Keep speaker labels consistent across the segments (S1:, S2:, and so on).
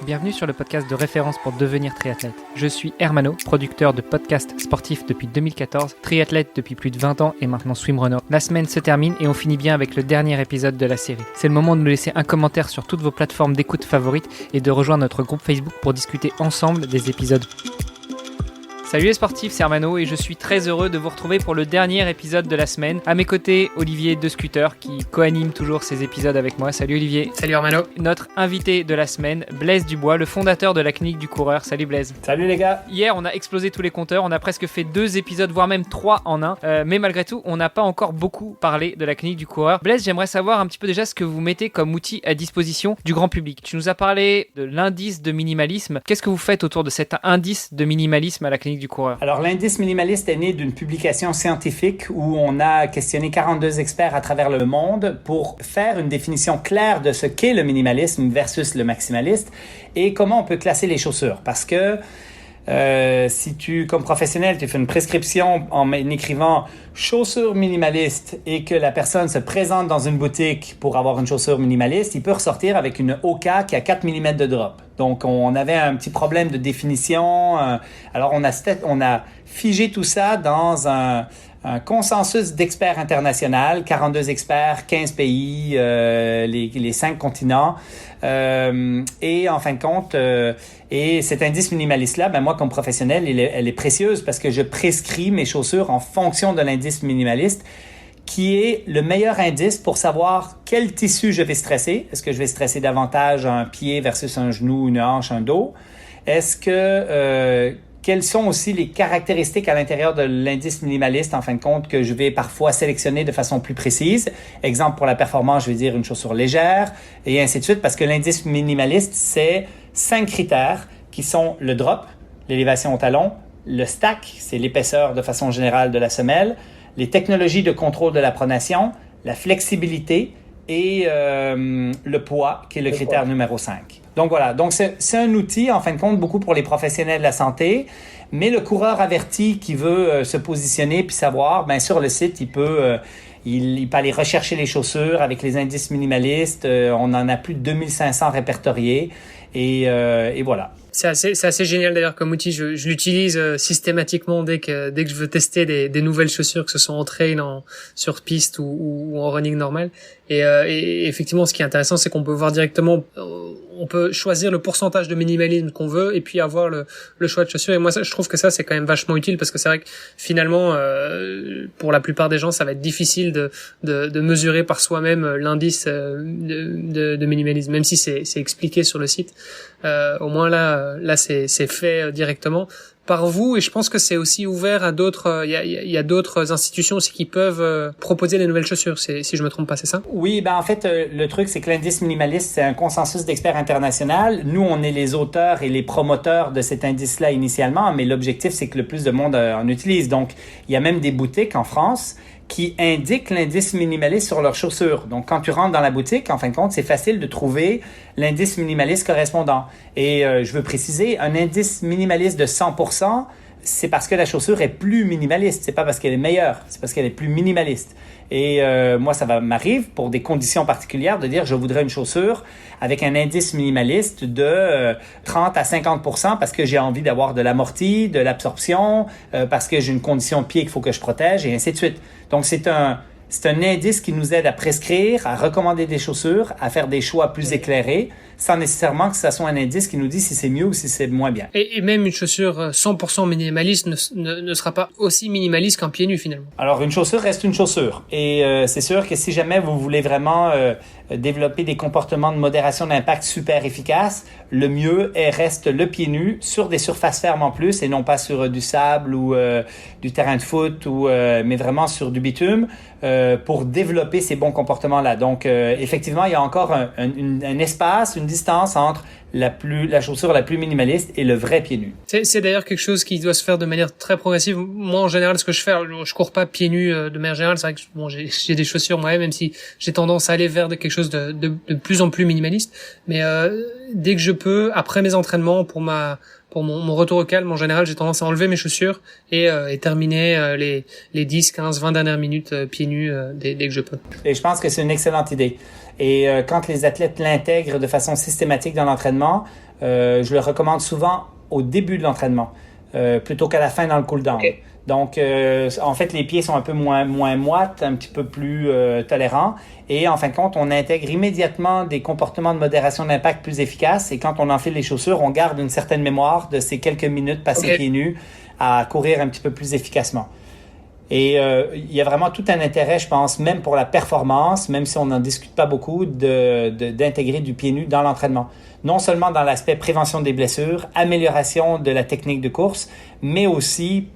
S1: Bienvenue sur le podcast de référence pour devenir triathlète. Je suis Hermano, producteur de podcasts sportifs depuis 2014, triathlète depuis plus de 20 ans et maintenant swimrunner. La semaine se termine et on finit bien avec le dernier épisode de la série. C'est le moment de nous laisser un commentaire sur toutes vos plateformes d'écoute favorites et de rejoindre notre groupe Facebook pour discuter ensemble des épisodes. Salut les sportifs, c'est Hermano et je suis très heureux de vous retrouver pour le dernier épisode de la semaine. À mes côtés, Olivier de Scooter qui co-anime toujours ces épisodes avec moi. Salut Olivier.
S2: Salut Hermano.
S1: Notre invité de la semaine, Blaise Dubois, le fondateur de la clinique du coureur. Salut Blaise.
S3: Salut les gars.
S1: Hier, on a explosé tous les compteurs, on a presque fait 2 épisodes, voire même 3 en un. Mais malgré tout, on n'a pas encore beaucoup parlé de la clinique du coureur. Blaise, j'aimerais savoir un petit peu déjà ce que vous mettez comme outil à disposition du grand public. Tu nous as parlé de l'indice de minimalisme. Qu'est-ce que vous faites autour de cet indice de minimalisme à la clinique du coureur?
S3: Alors, l'indice minimaliste est né d'une publication scientifique où on a questionné 42 experts à travers le monde pour faire une définition claire de ce qu'est le minimalisme versus le maximaliste et comment on peut classer les chaussures. Parce que si tu, comme professionnel, tu fais une prescription en écrivant chaussures minimalistes et que la personne se présente dans une boutique pour avoir une chaussure minimaliste, il peut ressortir avec une OK qui a 4 mm de drop. Donc, on avait un petit problème de définition. Alors, on a figé tout ça dans un consensus d'experts international, 42 experts, 15 pays, les 5 continents. Et en fin de compte, et cet indice minimaliste-là, ben moi, comme professionnel, elle est précieuse parce que je prescris mes chaussures en fonction de l'indice minimaliste qui est le meilleur indice pour savoir quel tissu je vais stresser. Est-ce que je vais stresser davantage un pied versus un genou, une hanche, un dos? Est-ce que quelles sont aussi les caractéristiques à l'intérieur de l'indice minimaliste, en fin de compte, que je vais parfois sélectionner de façon plus précise? Exemple, pour la performance, je vais dire une chaussure légère, et ainsi de suite, parce que l'indice minimaliste, c'est 5 critères qui sont le drop, l'élévation au talon, le stack, c'est l'épaisseur de façon générale de la semelle, les technologies de contrôle de la pronation, la flexibilité et le poids, qui est le critère numéro 5. Donc voilà, donc c'est un outil, en fin de compte, beaucoup pour les professionnels de la santé, mais le coureur averti qui veut se positionner puis savoir, ben sur le site, il peut aller rechercher les chaussures avec les indices minimalistes. On en a plus de 2500 répertoriés et voilà.
S2: C'est assez génial d'ailleurs comme outil. Je l'utilise systématiquement dès que je veux tester des nouvelles chaussures, que ce soit en trail, sur piste ou en running normal. Et effectivement, ce qui est intéressant, c'est qu'on peut voir directement, on peut choisir le pourcentage de minimalisme qu'on veut et puis avoir le choix de chaussures. Et moi, je trouve que ça, c'est quand même vachement utile parce que c'est vrai que finalement, pour la plupart des gens, ça va être difficile de mesurer par soi-même l'indice de minimalisme, même si c'est expliqué sur le site. Au moins là c'est fait directement par vous, et je pense que c'est aussi ouvert à d'autres. Il y a d'autres institutions aussi qui peuvent proposer des nouvelles chaussures. Si je me trompe pas, c'est ça?
S3: Oui, ben en fait, le truc c'est que l'indice minimaliste c'est un consensus d'experts international. Nous, on est les auteurs et les promoteurs de cet indice-là initialement, mais l'objectif c'est que le plus de monde en utilise. Donc, il y a même des boutiques en France qui indiquent l'indice minimaliste sur leurs chaussures. Donc, quand tu rentres dans la boutique, en fin de compte, c'est facile de trouver l'indice minimaliste correspondant. Et je veux préciser, un indice minimaliste de 100%, c'est parce que la chaussure est plus minimaliste. C'est pas parce qu'elle est meilleure, c'est parce qu'elle est plus minimaliste. Et moi, m'arrive pour des conditions particulières de dire je voudrais une chaussure avec un indice minimaliste de 30 à 50% parce que j'ai envie d'avoir de l'amorti, de l'absorption, parce que j'ai une condition de pied qu'il faut que je protège et ainsi de suite. Donc, c'est un indice qui nous aide à prescrire, à recommander des chaussures, à faire des choix plus éclairés, sans nécessairement que ça soit un indice qui nous dit si c'est mieux ou si c'est moins bien.
S2: Et même une chaussure 100% minimaliste ne sera pas aussi minimaliste qu'un pied nu finalement.
S3: Alors, une chaussure reste une chaussure. Et c'est sûr que si jamais vous voulez vraiment développer des comportements de modération d'impact super efficaces, le mieux reste le pied nu sur des surfaces fermes en plus et non pas sur du sable ou du terrain de foot, mais vraiment sur du bitume pour développer ces bons comportements-là. Donc, effectivement, il y a encore un espace, une distance entre la chaussure la plus minimaliste et le vrai pied nu.
S2: C'est d'ailleurs quelque chose qui doit se faire de manière très progressive. Moi, en général, ce que je fais, je cours pas pieds nus de manière générale. C'est vrai que j'ai des chaussures moi-même, même si j'ai tendance à aller vers quelque chose de plus en plus minimaliste. Mais dès que je peux, après mes entraînements pour pour mon retour au calme, en général, j'ai tendance à enlever mes chaussures et terminer les 10, 15, 20 dernières minutes pieds nus dès que je peux.
S3: Et je pense que c'est une excellente idée. Et quand les athlètes l'intègrent de façon systématique dans l'entraînement, je le recommande souvent au début de l'entraînement, plutôt qu'à la fin dans le cool-down. Okay. Donc, en fait, les pieds sont un peu moins moites, un petit peu plus tolérants. Et en fin de compte, on intègre immédiatement des comportements de modération d'impact plus efficaces. Et quand on enfile les chaussures, on garde une certaine mémoire de ces quelques minutes passées pieds nus à courir un petit peu plus efficacement. Et il y a vraiment tout un intérêt, je pense, même pour la performance, même si on n'en discute pas beaucoup, d'intégrer du pied nu dans l'entraînement. Non seulement dans l'aspect prévention des blessures, amélioration de la technique de course, mais aussi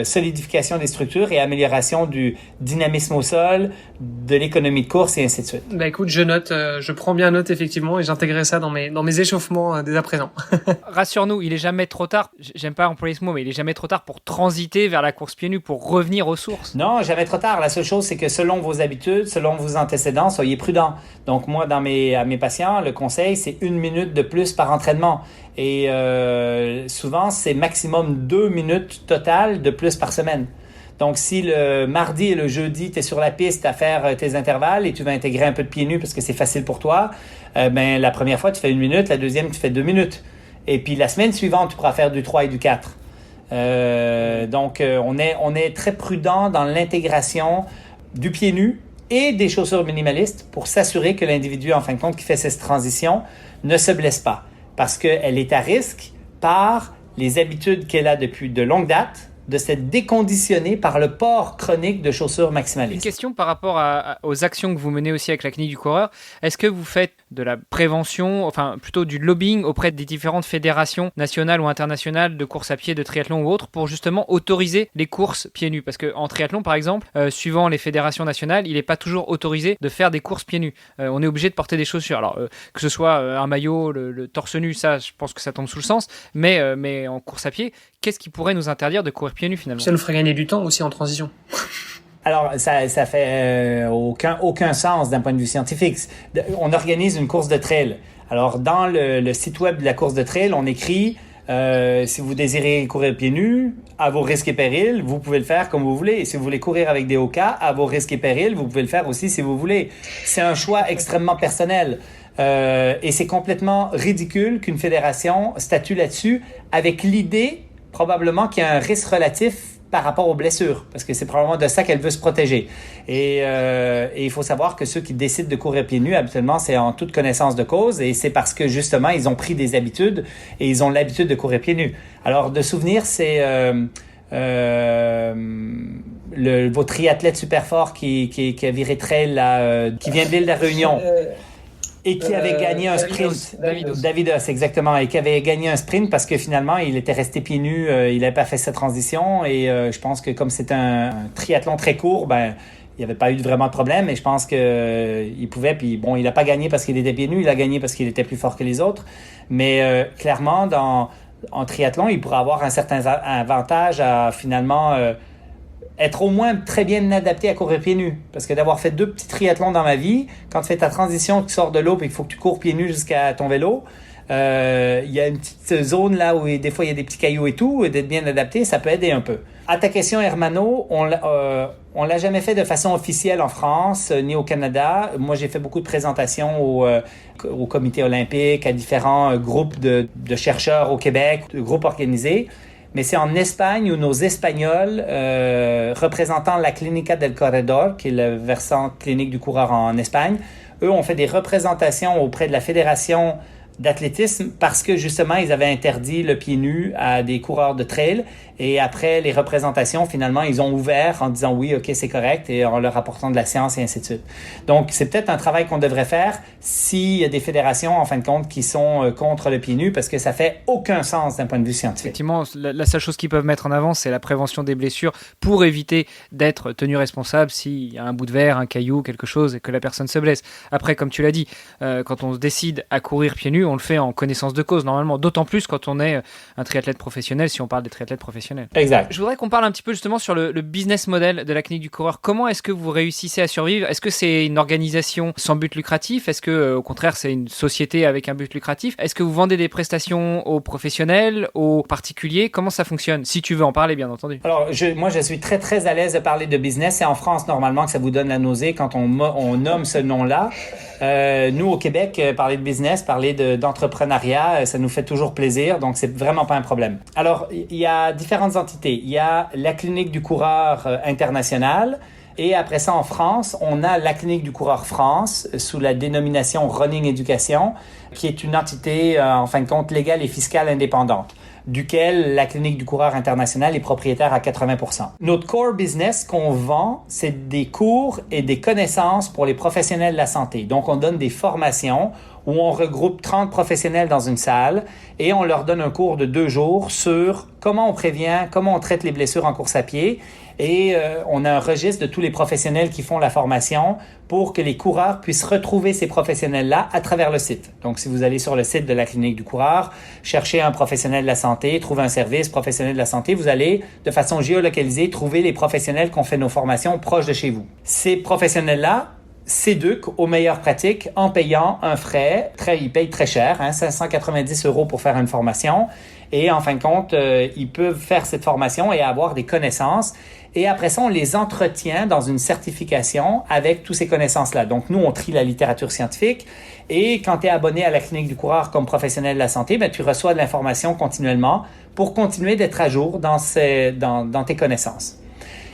S3: solidification des structures et amélioration du dynamisme au sol, de l'économie de course et ainsi de suite.
S2: Ben écoute, je note, je prends bien note effectivement et j'intégrerai ça dans mes échauffements dès à présent.
S1: Rassure-nous, il est jamais trop tard, j'aime pas employer ce mot, mais il est jamais trop tard pour transiter vers la course pieds nus, pour revenir aux sources.
S3: Non, jamais trop tard. La seule chose, c'est que selon vos habitudes, selon vos antécédents, soyez prudents. Donc moi, à mes patients, le conseil, c'est 1 minute de plus par entraînement. Et souvent, c'est maximum 2 minutes totales de plus par semaine. Donc, si le mardi et le jeudi, tu es sur la piste à faire tes intervalles et tu vas intégrer un peu de pieds nus parce que c'est facile pour toi, la première fois, tu fais 1 minute, la deuxième, tu fais 2 minutes. Et puis, la semaine suivante, tu pourras faire du 3 et du 4. Donc, on est très prudent dans l'intégration du pied nu et des chaussures minimalistes pour s'assurer que l'individu, en fin de compte, qui fait cette transition, ne se blesse pas. Parce qu'elle est à risque par les habitudes qu'elle a depuis de longue date de s'être déconditionnée par le port chronique de chaussures maximalistes.
S1: Une question par rapport aux actions que vous menez aussi avec la clinique du coureur. Est-ce que vous faites de la prévention, enfin plutôt du lobbying auprès des différentes fédérations nationales ou internationales de course à pied, de triathlon ou autres, pour justement autoriser les courses pieds nus? Parce qu'en triathlon, par exemple, suivant les fédérations nationales, il n'est pas toujours autorisé de faire des courses pieds nus. On est obligé de porter des chaussures. Alors, que ce soit un maillot, le torse nu, ça, je pense que ça tombe sous le sens. Mais en course à pied, qu'est-ce qui pourrait nous interdire de courir pieds nus finalement?
S2: Ça nous ferait gagner du temps aussi en transition.
S3: Alors, ça fait aucun sens d'un point de vue scientifique. On organise une course de trail. Alors, dans le site web de la course de trail, on écrit si vous désirez courir pieds nus, à vos risques et périls, vous pouvez le faire comme vous voulez. Et si vous voulez courir avec des Hoka, à vos risques et périls, vous pouvez le faire aussi si vous voulez. C'est un choix extrêmement personnel. Et c'est complètement ridicule qu'une fédération statue là-dessus avec l'idée probablement qu'il y a un risque relatif par rapport aux blessures, parce que c'est probablement de ça qu'elle veut se protéger. Et il faut savoir que ceux qui décident de courir pieds nus, habituellement, c'est en toute connaissance de cause, et c'est parce que, justement, ils ont pris des habitudes, et ils ont l'habitude de courir pieds nus. Alors, de souvenir, c'est votre triathlète super fort qui a viré trail, là, qui vient de l'île de la Réunion. Et qui avait gagné un sprint. Davidos, exactement. Et qui avait gagné un sprint parce que finalement, il était resté pieds nus. Il n'avait pas fait sa transition. Et je pense que comme c'est un triathlon très court, il n'y avait pas eu vraiment de problème. Et je pense qu'il pouvait. Puis bon, il n'a pas gagné parce qu'il était pieds nus. Il a gagné parce qu'il était plus fort que les autres. Mais clairement, en triathlon, il pourrait avoir un certain avantage à finalement être au moins très bien adapté à courir pieds nus. Parce que d'avoir fait 2 petits triathlons dans ma vie, quand tu fais ta transition, tu sors de l'eau et qu'il faut que tu cours pieds nus jusqu'à ton vélo, il y a une petite zone là où des fois il y a des petits cailloux et tout, et d'être bien adapté, ça peut aider un peu. À ta question, Hermano, on l'a jamais fait de façon officielle en France, ni au Canada. Moi, j'ai fait beaucoup de présentations au comité olympique, à différents groupes de chercheurs au Québec, de groupes organisés. Mais c'est en Espagne où nos Espagnols, représentant la Clínica del Corredor, qui est le versant clinique du coureur en Espagne, eux ont fait des représentations auprès de la Fédération d'athlétisme parce que justement, ils avaient interdit le pied nu à des coureurs de trail. Et après les représentations, finalement, ils ont ouvert en disant oui, OK, c'est correct et en leur apportant de la science et ainsi de suite. Donc, c'est peut-être un travail qu'on devrait faire s'il y a des fédérations, en fin de compte, qui sont contre le pied nu parce que ça fait aucun sens d'un point de vue scientifique.
S1: Effectivement, la seule chose qu'ils peuvent mettre en avant, c'est la prévention des blessures pour éviter d'être tenu responsable s'il y a un bout de verre, un caillou, quelque chose et que la personne se blesse. Après, comme tu l'as dit, quand on se décide à courir pieds nus, on le fait en connaissance de cause normalement, d'autant plus quand on est un triathlète professionnel, si on parle des triathlètes professionnels.
S3: Exact.
S1: Je voudrais qu'on parle un petit peu justement sur le business model de la clinique du coureur. Comment est-ce que vous réussissez à survivre? Est-ce que c'est une organisation sans but lucratif? Est-ce que au contraire c'est une société avec un but lucratif? Est-ce que vous vendez des prestations aux professionnels, aux particuliers? Comment ça fonctionne? Si tu veux en parler, bien entendu.
S3: Alors, moi, je suis très, très à l'aise de parler de business. C'est en France, normalement, que ça vous donne la nausée quand on nomme ce nom-là. Nous, au Québec, parler de business, parler d'entrepreneuriat, ça nous fait toujours plaisir. Donc, c'est vraiment pas un problème. Alors, il y a différentes entités. Il y a la Clinique du coureur internationale. Et après ça, en France, on a la Clinique du coureur France sous la dénomination Running Education, qui est une entité, en fin de compte, légale et fiscale indépendante, duquel la Clinique du coureur international est propriétaire à 80%. Notre core business qu'on vend, c'est des cours et des connaissances pour les professionnels de la santé. Donc, on donne des formations où on regroupe 30 professionnels dans une salle et on leur donne un cours de 2 jours sur comment on prévient, comment on traite les blessures en course à pied. Et on a un registre de tous les professionnels qui font la formation pour que les coureurs puissent retrouver ces professionnels-là à travers le site. Donc, si vous allez sur le site de la Clinique du coureur, cherchez un professionnel de la santé, trouvez un service professionnel de la santé, vous allez, de façon géolocalisée, trouver les professionnels qui ont fait nos formations proches de chez vous. Ces professionnels-là s'éduquent aux meilleures pratiques en payant un frais. Ils payent très cher, 590 € pour faire une formation. Et en fin de compte, ils peuvent faire cette formation et avoir des connaissances. Et après ça, on les entretient dans une certification avec toutes ces connaissances-là. Donc, nous, on trie la littérature scientifique. Et quand tu es abonné à la Clinique du coureur comme professionnel de la santé, tu reçois de l'information continuellement pour continuer d'être à jour dans tes connaissances.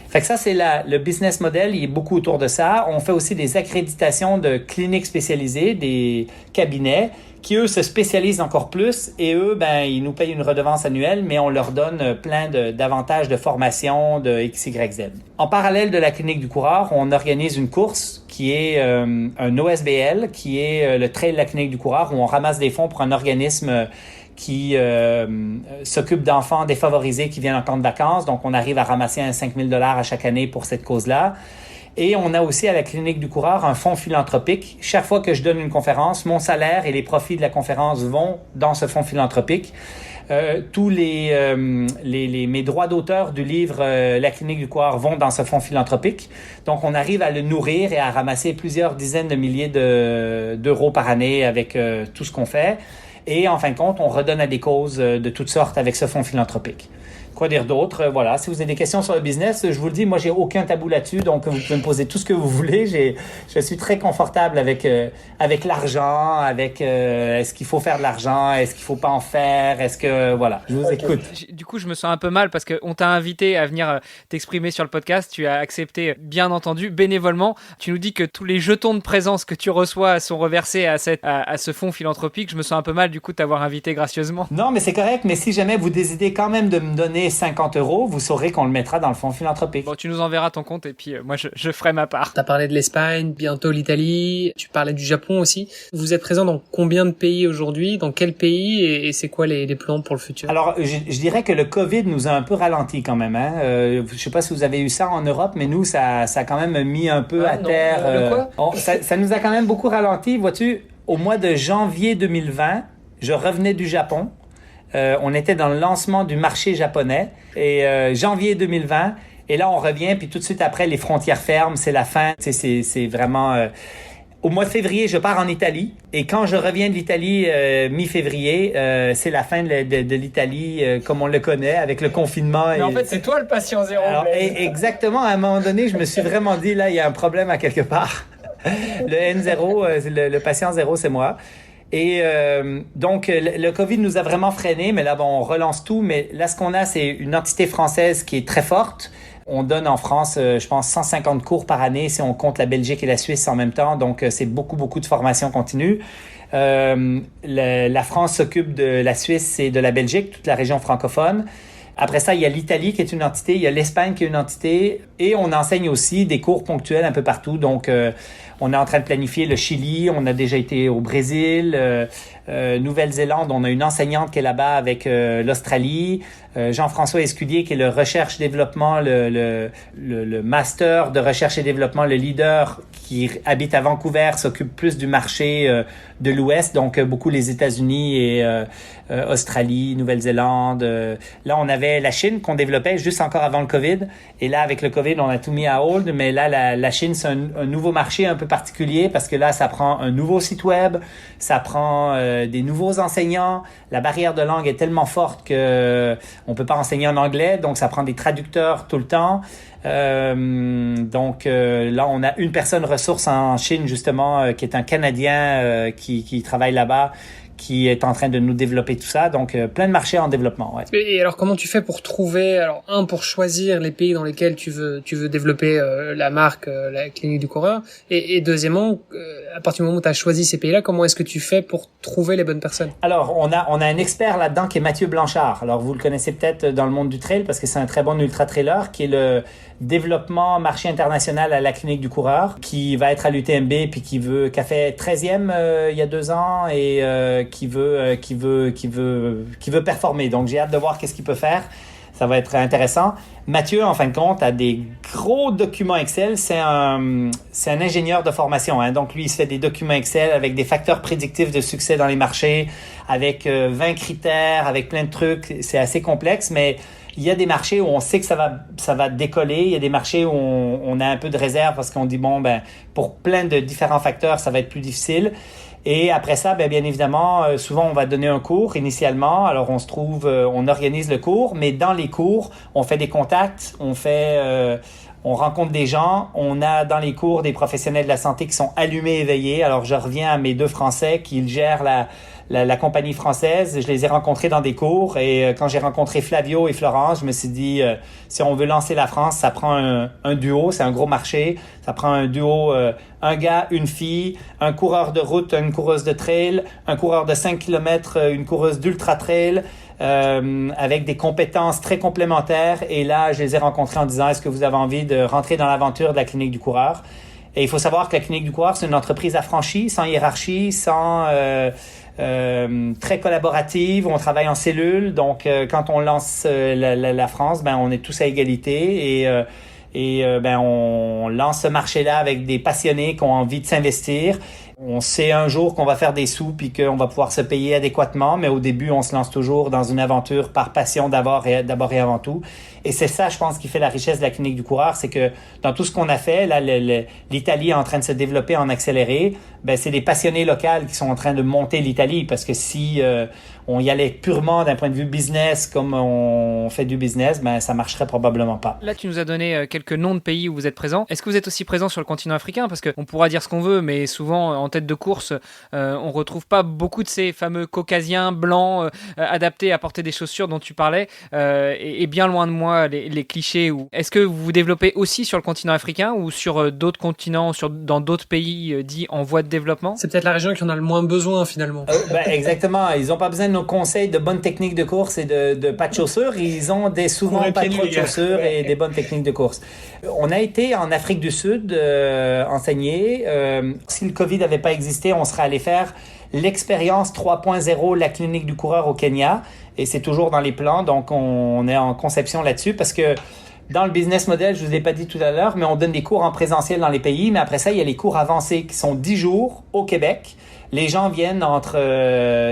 S3: Fait que ça, c'est le business model, il est beaucoup autour de ça. On fait aussi des accréditations de cliniques spécialisées, des cabinets, qui, eux, se spécialisent encore plus. Et eux, ils nous payent une redevance annuelle, mais on leur donne plein d'avantages de formation, de X, Y, Z. En parallèle de la Clinique du coureur, on organise une course qui est un OSBL, qui est le Trail de la Clinique du coureur, où on ramasse des fonds pour un organisme qui s'occupe d'enfants défavorisés qui viennent en camp de vacances. Donc, on arrive à ramasser 5 000 $ à chaque année pour cette cause-là. Et on a aussi à la Clinique du coureur un fonds philanthropique. Chaque fois que je donne une conférence, mon salaire et les profits de la conférence vont dans ce fonds philanthropique. Tous mes droits d'auteur du livre La Clinique du coureur vont dans ce fonds philanthropique. Donc, on arrive à le nourrir et à ramasser plusieurs dizaines de milliers d'euros par année avec tout ce qu'on fait. Et en fin de compte, on redonne à des causes de toutes sortes avec ce fonds philanthropique. Quoi dire d'autre? Voilà. Si vous avez des questions sur le business, je vous le dis, moi, j'ai aucun tabou là-dessus. Donc, vous pouvez me poser tout ce que vous voulez. Je suis très confortable avec l'argent, avec est-ce qu'il faut faire de l'argent, est-ce qu'il faut pas en faire, est-ce que, voilà. Je vous écoute.
S1: Du coup, je me sens un peu mal parce qu'on t'a invité à venir t'exprimer sur le podcast. Tu as accepté, bien entendu, bénévolement. Tu nous dis que tous les jetons de présence que tu reçois sont reversés à ce fonds philanthropique. Je me sens un peu mal, du coup, de t'avoir invité gracieusement.
S3: Non, mais c'est correct. Mais si jamais vous décidez quand même de me donner 50 €, vous saurez qu'on le mettra dans le fonds philanthropique.
S1: Bon, tu nous enverras ton compte et puis moi, je ferai ma part.
S2: T'as parlé de l'Espagne, bientôt l'Italie, tu parlais du Japon aussi. Vous êtes présent dans combien de pays aujourd'hui? Dans quel pays et c'est quoi les plans pour le futur?
S3: Alors, je dirais que le COVID nous a un peu ralenti quand même. Je sais pas si vous avez eu ça en Europe, mais nous, ça a quand même mis un peu à terre. Ça nous a quand même beaucoup ralenti. Vois-tu, au mois de janvier 2020, je revenais du Japon. On était dans le lancement du marché japonais et janvier 2020 et là on revient puis tout de suite après les frontières ferment, c'est la fin. C'est vraiment au mois de février je pars en Italie et quand je reviens de l'Italie mi-février c'est la fin de l'Italie comme on le connaît avec le confinement.
S1: Mais en fait c'est toi le patient zéro.
S3: Alors, exactement, à un moment donné je me suis vraiment dit là il y a un problème à quelque part. Le N0, le patient zéro c'est moi. Et donc, le COVID nous a vraiment freinés, mais là, on relance tout. Mais là, ce qu'on a, c'est une entité française qui est très forte. On donne en France, je pense, 150 cours par année si on compte la Belgique et la Suisse en même temps. Donc, c'est beaucoup, beaucoup de formation continue. La France s'occupe de la Suisse et de la Belgique, toute la région francophone. Après ça, il y a l'Italie qui est une entité, il y a l'Espagne qui est une entité et on enseigne aussi des cours ponctuels un peu partout. Donc, On est en train de planifier le Chili, on a déjà été au Brésil, Nouvelle-Zélande, on a une enseignante qui est là-bas avec l'Australie, Jean-François Escudier qui est le recherche-développement, le master de recherche et développement, le leader qui habite à Vancouver, s'occupe plus du marché de l'Ouest, donc beaucoup les États-Unis et Australie, Nouvelle-Zélande. Là, on avait la Chine qu'on développait juste encore avant le COVID. Et là, avec le COVID, on a tout mis à hold. Mais là, la Chine, c'est un nouveau marché un peu particulier parce que là, ça prend un nouveau site web, ça prend des nouveaux enseignants. La barrière de langue est tellement forte que on peut pas enseigner en anglais, donc ça prend des traducteurs tout le temps. Donc là, on a une personne ressource en Chine justement qui est un Canadien qui travaille là-bas, qui est en train de nous développer tout ça. Donc, plein de marchés en développement. Ouais.
S2: Et alors, comment tu fais pour trouver, pour choisir les pays dans lesquels tu veux développer la marque, la clinique du coureur, et deuxièmement, à partir du moment où tu as choisi ces pays-là, comment est-ce que tu fais pour trouver les bonnes personnes?
S3: Alors, on a un expert là-dedans qui est Mathieu Blanchard. Alors, vous le connaissez peut-être dans le monde du trail parce que c'est un très bon ultra-trailer qui est le développement marché international à la clinique du coureur, qui va être à l'UTMB puis qui a fait 13e il y a 2 ans et qui veut performer. Donc j'ai hâte de voir qu'est-ce qu'il peut faire. Ça va être intéressant. Mathieu, en fin de compte, a des gros documents Excel. C'est un ingénieur de formation. Hein. Donc lui, il se fait des documents Excel avec des facteurs prédictifs de succès dans les marchés, avec 20 critères, avec plein de trucs. C'est assez complexe, mais il y a des marchés où on sait que ça va décoller. Il y a des marchés où on a un peu de réserve parce qu'on dit, pour plein de différents facteurs, ça va être plus difficile. Et après ça, bien évidemment, souvent on va donner un cours initialement. Alors on organise le cours, mais dans les cours, on fait des contacts, on rencontre des gens. On a dans les cours des professionnels de la santé qui sont allumés, éveillés. Alors je reviens à mes 2 Français qui gèrent la compagnie française. Je les ai rencontrés dans des cours et quand j'ai rencontré Flavio et Florence, je me suis dit, si on veut lancer la France, ça prend un duo, c'est un gros marché. Ça prend un duo, un gars, une fille, un coureur de route, une coureuse de trail, un coureur de 5 km, une coureuse d'ultra trail, avec des compétences très complémentaires. Et là, je les ai rencontrés en disant, est-ce que vous avez envie de rentrer dans l'aventure de la clinique du coureur? Et il faut savoir que la clinique du coureur, c'est une entreprise affranchie, sans hiérarchie, très collaborative. On travaille en cellule. Donc, quand on lance la France, on est tous à égalité et on lance ce marché-là avec des passionnés qui ont envie de s'investir. On sait un jour qu'on va faire des sous puis qu'on va pouvoir se payer adéquatement, mais au début, on se lance toujours dans une aventure par passion d'abord et avant tout. Et c'est ça, je pense, qui fait la richesse de la clinique du coureur, c'est que dans tout ce qu'on a fait, là, l'Italie est en train de se développer en accéléré. C'est des passionnés locaux qui sont en train de monter l'Italie, parce que si on y allait purement d'un point de vue business, comme on fait du business, ça marcherait probablement pas.
S1: Là, tu nous as donné quelques noms de pays où vous êtes présents. Est-ce que vous êtes aussi présent sur le continent africain? Parce qu'on pourra dire ce qu'on veut, mais souvent, en tête de course, on retrouve pas beaucoup de ces fameux caucasiens blancs adaptés à porter des chaussures dont tu parlais, et bien loin de moi les clichés. Est-ce que vous vous développez aussi sur le continent africain ou sur d'autres continents, dans d'autres pays dits en voie de développement?
S2: C'est peut-être la région qui en a le moins besoin finalement.
S3: Exactement. Ils n'ont pas besoin de nos conseils de bonnes techniques de course et de pas de chaussures. Ils ont souvent pas trop de chaussures et des bonnes techniques de course. On a été en Afrique du Sud enseigner. Si le COVID n'avait pas existé, on serait allé faire l'expérience 3.0, la clinique du coureur au Kenya. Et c'est toujours dans les plans, donc on est en conception là-dessus parce que dans le business model, je vous ai pas dit tout à l'heure, mais on donne des cours en présentiel dans les pays, mais après ça, il y a les cours avancés qui sont 10 jours au Québec. Les gens viennent entre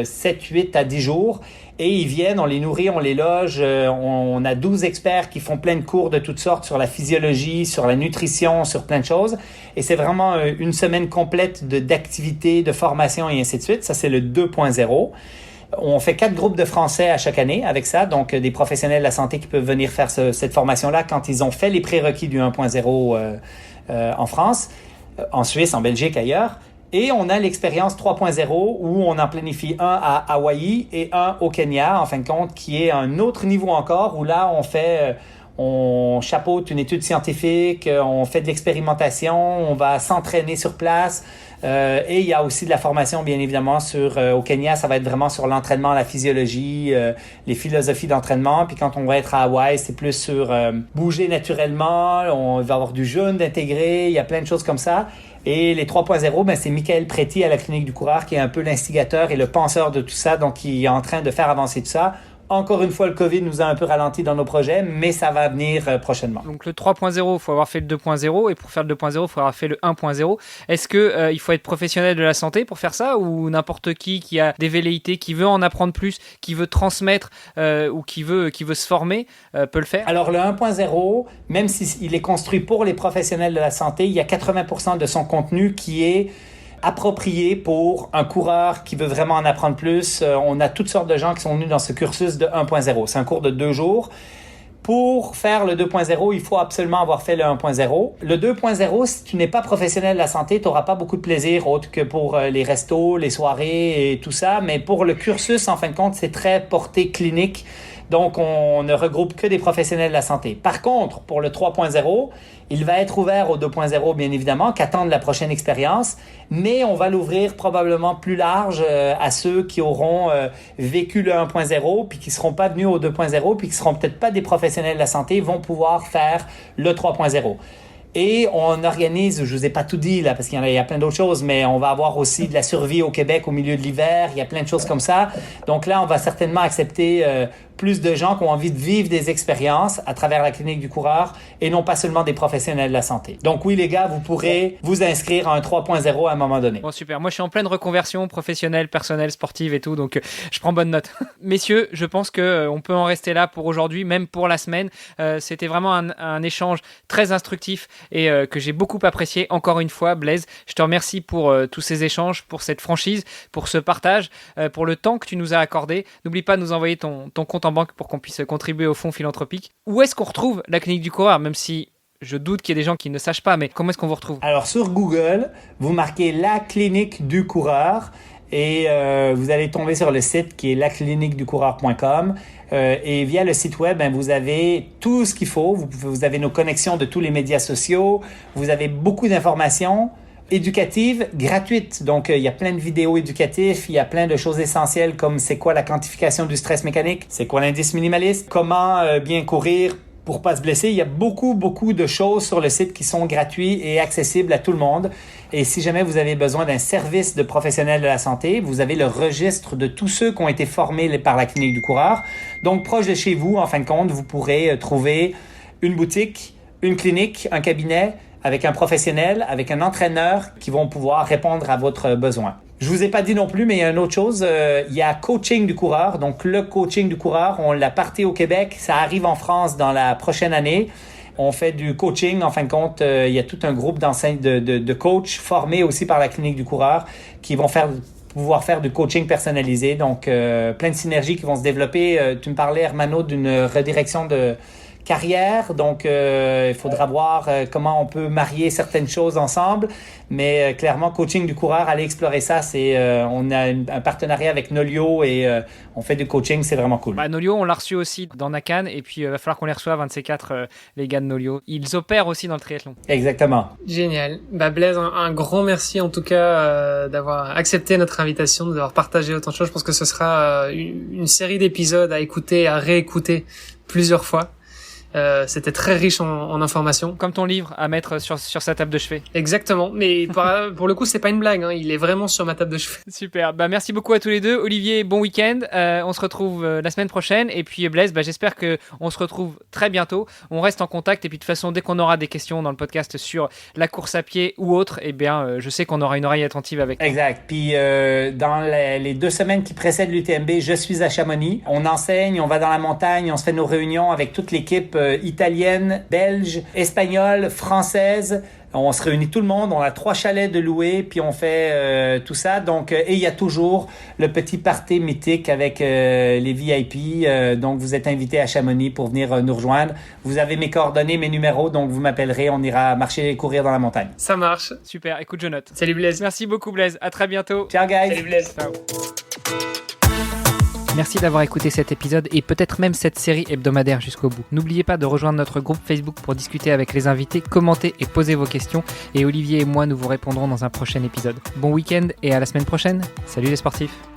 S3: 7, 8 à 10 jours et ils viennent, on les nourrit, on les loge. On a 12 experts qui font plein de cours de toutes sortes sur la physiologie, sur la nutrition, sur plein de choses. Et c'est vraiment une semaine complète d'activités, de formation et ainsi de suite. Ça, c'est le 2.0. On fait 4 groupes de Français à chaque année avec ça, donc des professionnels de la santé qui peuvent venir faire cette formation-là quand ils ont fait les prérequis du 1.0 en France, en Suisse, en Belgique, ailleurs. Et on a l'expérience 3.0 où on en planifie un à Hawaï et un au Kenya, en fin de compte, qui est un autre niveau encore, où là, on chapeaute une étude scientifique, on fait de l'expérimentation, on va s'entraîner sur place. Et il y a aussi de la formation, bien évidemment, au Kenya, ça va être vraiment sur l'entraînement, la physiologie, les philosophies d'entraînement. Puis quand on va être à Hawaï, c'est plus sur bouger naturellement, on va avoir du jeûne d'intégrer, il y a plein de choses comme ça. Et les 3.0, c'est Michael Preti à la Clinique du Coureur qui est un peu l'instigateur et le penseur de tout ça, donc qui est en train de faire avancer tout ça. Encore une fois, le COVID nous a un peu ralenti dans nos projets, mais ça va venir prochainement.
S1: Donc le 3.0, il faut avoir fait le 2.0 et pour faire le 2.0, il faut avoir fait le 1.0. Est-ce que il faut être professionnel de la santé pour faire ça ou n'importe qui a des velléités, qui veut en apprendre plus, qui veut transmettre ou qui veut se former peut le faire?
S3: Alors le 1.0, même s'il est construit pour les professionnels de la santé, il y a 80% de son contenu qui est approprié pour un coureur qui veut vraiment en apprendre plus. On a toutes sortes de gens qui sont venus dans ce cursus de 1.0. C'est un cours de 2 jours. Pour faire le 2.0, il faut absolument avoir fait le 1.0. Le 2.0, si tu n'es pas professionnel de la santé, tu n'auras pas beaucoup de plaisir autre que pour les restos, les soirées et tout ça. Mais pour le cursus, en fin de compte, c'est très porté clinique. Donc, on ne regroupe que des professionnels de la santé. Par contre, pour le 3.0, il va être ouvert au 2.0, bien évidemment, qu'attendent la prochaine expérience, mais on va l'ouvrir probablement plus large à ceux qui auront vécu le 1.0, puis qui ne seront pas venus au 2.0, puis qui ne seront peut-être pas des professionnels de la santé, vont pouvoir faire le 3.0. Et on organise, je vous ai pas tout dit là parce qu'il y a plein d'autres choses, mais on va avoir aussi de la survie au Québec au milieu de l'hiver. Il y a plein de choses comme ça. Donc là, on va certainement accepter plus de gens qui ont envie de vivre des expériences à travers la Clinique du Coureur et non pas seulement des professionnels de la santé. Donc oui, les gars, vous pourrez vous inscrire à un 3.0 à un moment donné.
S1: Bon, super. Moi, je suis en pleine reconversion professionnelle, personnelle, sportive et tout, donc je prends bonne note. Messieurs, je pense qu'on peut en rester là pour aujourd'hui, même pour la semaine. C'était vraiment un échange très instructif et que j'ai beaucoup apprécié. Encore une fois, Blaise, je te remercie pour tous ces échanges, pour cette franchise, pour ce partage, pour le temps que tu nous as accordé. N'oublie pas de nous envoyer ton compte en banque pour qu'on puisse contribuer au fonds philanthropique. Où est-ce qu'on retrouve la Clinique du Coureur, même si je doute qu'il y ait des gens qui ne sachent pas, mais comment est-ce qu'on vous retrouve?
S3: Alors sur Google, vous marquez la Clinique du Coureur et vous allez tomber sur le site qui est lacliniqueducoureur.com. Et via le site web, vous avez tout ce qu'il faut. Vous avez nos connexions de tous les médias sociaux. Vous avez beaucoup d'informations éducatives gratuites. Donc, il y a plein de vidéos éducatives. Il y a plein de choses essentielles comme c'est quoi la quantification du stress mécanique, c'est quoi l'indice minimaliste, comment bien courir pour pas se blesser. Il y a beaucoup de choses sur le site qui sont gratuits et accessibles à tout le monde. Et si jamais vous avez besoin d'un service de professionnel de la santé, vous avez le registre de tous ceux qui ont été formés par la Clinique du Coureur. Donc, proche de chez vous, en fin de compte, vous pourrez trouver une boutique, une clinique, un cabinet avec un professionnel, avec un entraîneur qui vont pouvoir répondre à votre besoin. Je vous ai pas dit non plus, mais il y a une autre chose. Il y a Coaching du Coureur. Donc, le Coaching du Coureur, on l'a parti au Québec. Ça arrive en France dans la prochaine année. On fait du coaching. En fin de compte, il y a tout un groupe de coachs formés aussi par la Clinique du Coureur qui vont pouvoir faire du coaching personnalisé. Donc, plein de synergies qui vont se développer. Tu me parlais, Hermano, d'une redirection de carrière. Donc, il faudra voir comment on peut marier certaines choses ensemble. Mais clairement, Coaching du Coureur, allez explorer ça. On a un partenariat avec Nolio et on fait du coaching. C'est vraiment cool.
S1: Nolio, on l'a reçu aussi dans Nakan. Et puis, il va falloir qu'on les reçoive, un de ces quatre, les gars de Nolio. Ils opèrent aussi dans le triathlon.
S3: Exactement.
S2: Génial. Blaise, un grand merci en tout cas d'avoir accepté notre invitation, d'avoir partagé autant de choses. Je pense que ce sera une série d'épisodes à écouter, à réécouter plusieurs fois. C'était très riche en informations.
S1: Comme ton livre à mettre sur sa table de chevet.
S2: Exactement, mais pour le coup c'est pas une blague, il est vraiment sur ma table de chevet.
S1: Super, merci beaucoup à tous les deux. Olivier, bon week-end, on se retrouve la semaine prochaine et puis Blaise, j'espère qu'on se retrouve très bientôt. On reste en contact et puis de toute façon dès qu'on aura des questions dans le podcast sur la course à pied ou autre, je sais qu'on aura une oreille attentive avec.
S3: Exact, puis dans les 2 semaines qui précèdent l'UTMB, je suis à Chamonix. On enseigne, on va dans la montagne, on se fait nos réunions avec toute l'équipe italienne, belge, espagnole, française. On se réunit tout le monde, on a 3 chalets de louer, puis on fait tout ça. Donc, et il y a toujours le petit party mythique avec les VIP. Donc, vous êtes invités à Chamonix pour venir nous rejoindre. Vous avez mes coordonnées, mes numéros, donc vous m'appellerez, on ira marcher et courir dans la montagne.
S2: Ça marche.
S1: Super, écoute, je note.
S2: Salut Blaise.
S1: Merci beaucoup Blaise, à très bientôt.
S3: Ciao guys.
S2: Salut Blaise.
S1: Ciao. Merci d'avoir écouté cet épisode et peut-être même cette série hebdomadaire jusqu'au bout. N'oubliez pas de rejoindre notre groupe Facebook pour discuter avec les invités, commenter et poser vos questions. Et Olivier et moi, nous vous répondrons dans un prochain épisode. Bon week-end et à la semaine prochaine. Salut les sportifs!